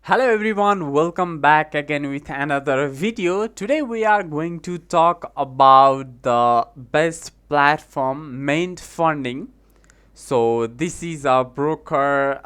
Hello everyone, welcome back again with another video. Today we are going to talk about the best platform Ment funding. So this is a broker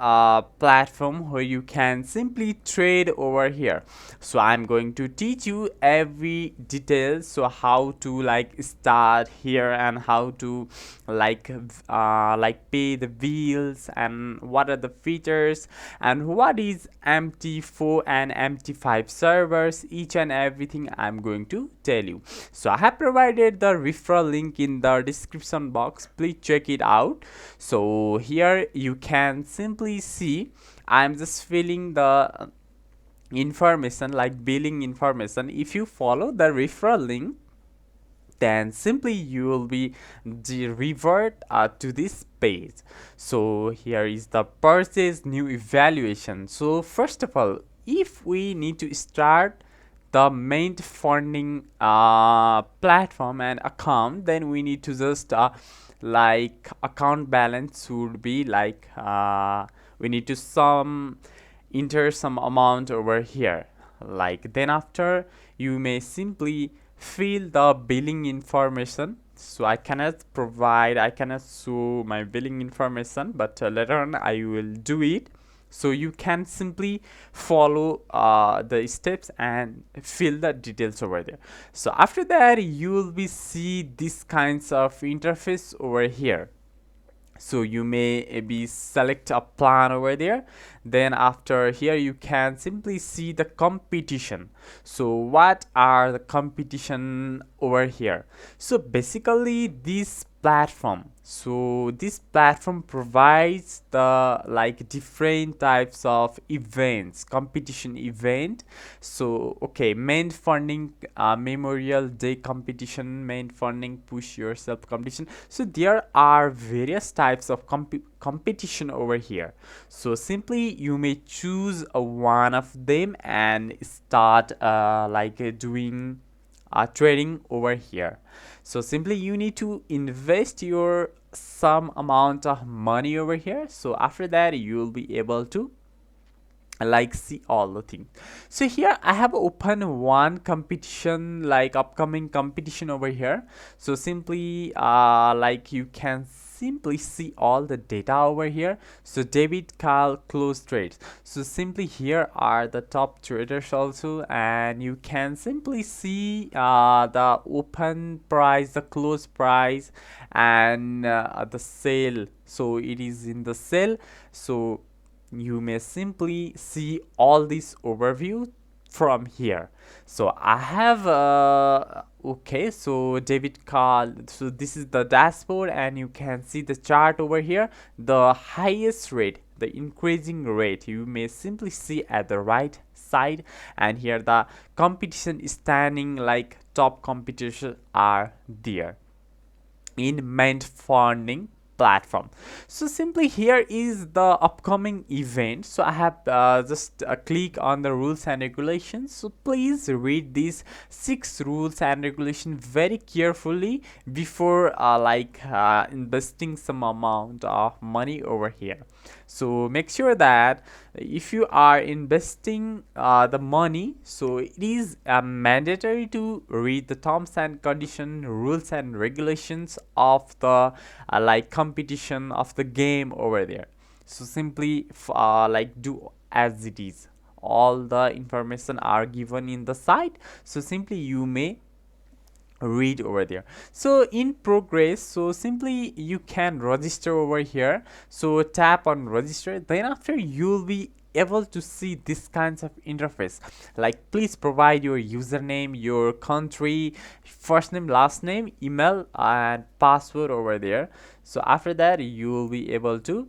platform where you can simply trade over here. So I'm going to teach you every detail, so how to start here and how to pay the bills and what are the features and what is MT4 and MT5 servers. Each and everything I'm going to tell you. So I have provided the referral link in the description box. Please check it out. So here you can simply see I'm just filling the information like billing information. If you follow the referral link, then simply you will be revert to this page. So here is the purchase new evaluation. So first of all, if we need to start the Ment funding platform and account, then we need to just account balance should be we need to enter some amount over here. Then after, you may simply fill the billing information. So I cannot show my billing information, but later on I will do it. So you can simply follow the steps and fill the details over there. So after that, you will be see this kinds of interface over here. So you may be select a plan over there. Then after here, you can simply see the competition. So what are the competition over here? So basically this platform provides the different types of events, competition event. So okay, Ment funding Memorial Day competition, Ment funding push yourself competition. So there are various types of competition over here. So simply you may choose one of them and start doing trading over here. So simply you need to invest your some amount of money over here. So after that, you will be able to see all the things. So here I have opened one competition, upcoming competition over here. So simply you can simply see all the data over here. So debit call close trades. So simply here are the top traders also, and you can simply see the open price, the close price, and the sale. So it is in the sale. So you may simply see all this overview from here. So I have okay, so debit card. So this is the dashboard, and you can see the chart over here, the highest rate, the increasing rate. You may simply see at the right side, and here the competition standing, like top competition are there in Ment funding platform. So simply here is the upcoming event. So I have just click on the rules and regulations. So please read these 6 rules and regulations very carefully before investing some amount of money over here. So make sure that if you are investing the money, so it is mandatory to read the terms and condition, rules and regulations of the competition of the game over there. So simply do as it is. All the information are given in the site. So simply you may read over there. So in progress, so simply you can register over here. So tap on register. Then after, you'll be able to see this kinds of interface, like please provide your username, your country, first name, last name, email and password over there. So after that, you will be able to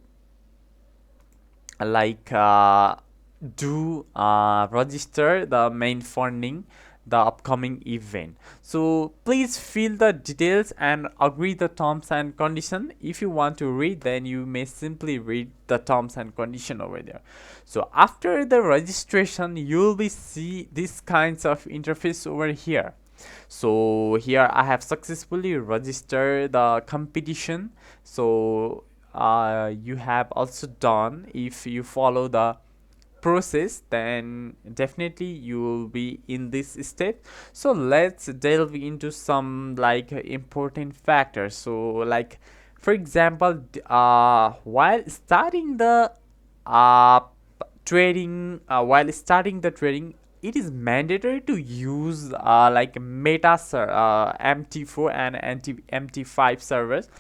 register the Ment funding, the upcoming event. So please fill the details and agree the terms and condition. If you want to read, then you may simply read the terms and condition over there. So after the registration, you'll be see these kinds of interface over here. So here I have successfully registered the competition. So you have also done, if you follow the process, then definitely you will be in this step. So let's delve into some like important factors. So like for example, while starting the uh, while starting the trading, it is mandatory to use like mt4 and mt5 servers.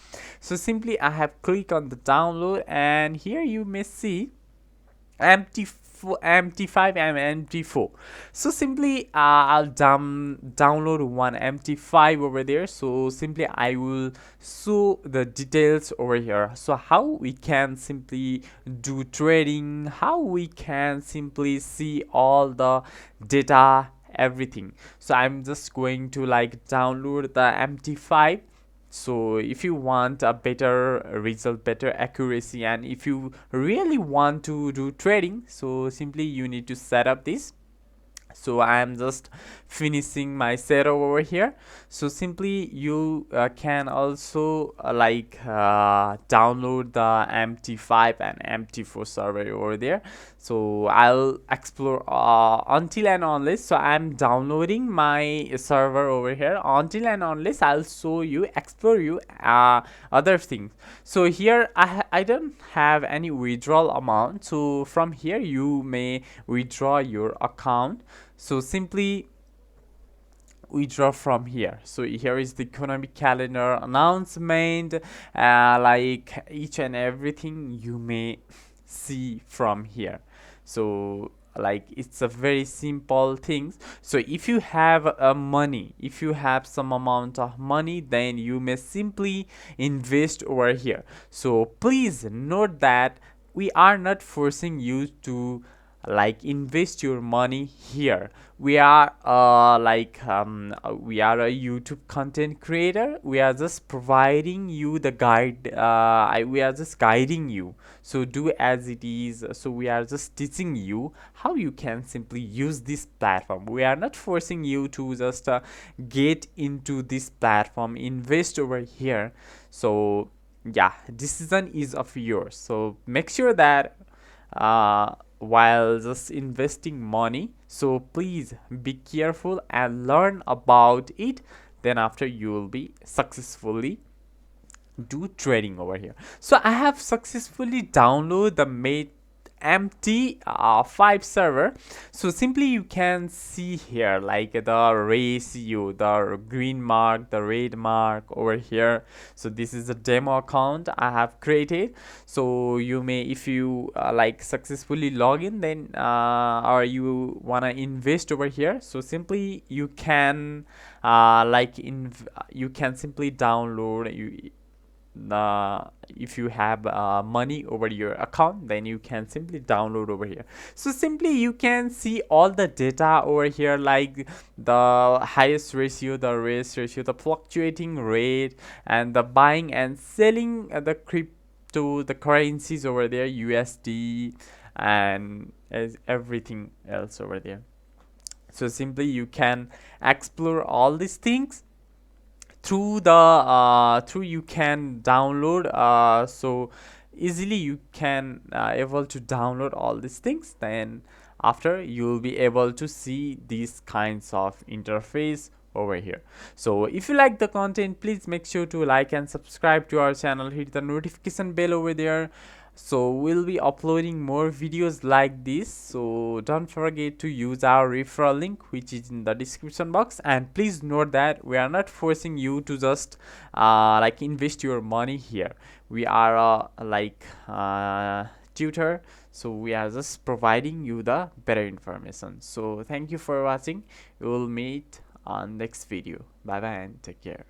So simply I have clicked on the download, and here you may see MT4, MT5 and MT4. So simply I'll download one MT5 over there. So simply I will show the details over here. So how we can simply do trading, how we can simply see all the data, everything. So I'm just going to like download the MT5. So if you want a better result, better accuracy, and if you really want to do trading, so simply you need to set up this. So I am just finishing my setup over here. So simply you can also download the mt5 and mt4 server over there. So I'll explore until and unless, so I'm downloading my server over here. Until and unless I'll show you, explore you other things. So here I don't have any withdrawal amount, so from here you may withdraw your account. So simply withdraw from here. So here is the economic calendar announcement, like each and everything you may see from here. So like it's a very simple things. So if you have money, if you have some amount of money, then you may simply invest over here. So please note that we are not forcing you to like invest your money here. We are we are a YouTube content creator. We are just providing you the guide. We are just guiding you, so do as it is. So we are just teaching you how you can simply use this platform. We are not forcing you to just get into this platform, invest over here. So yeah, decision is of yours. So make sure that while just investing money, so please be careful and learn about it. Then after you will be successfully do trading over here. So I have successfully downloaded the Mate MT5 server. So simply you can see here like the ratio, the green mark, the red mark over here. So this is a demo account I have created. So you may, if you like successfully log in, then or you wanna invest over here, so simply you can you can simply download you if you have money over your account, then you can simply download over here. So simply you can see all the data over here, like the highest ratio, the lowest ratio, the fluctuating rate, and the buying and selling the crypto, the currencies over there, USD, and as everything else over there. So simply you can explore all these things through the through you can download. So easily you can able to download all these things. Then after you will be able to see these kinds of interface over here. So if you like the content, please make sure to like and subscribe to our channel, hit the notification bell over there. So we'll be uploading more videos like this. So don't forget to use our referral link, which is in the description box. And please note that we are not forcing you to just like invest your money here. We are tutor, so we are just providing you the better information. So thank you for watching. We will meet on next video. Bye bye and take care.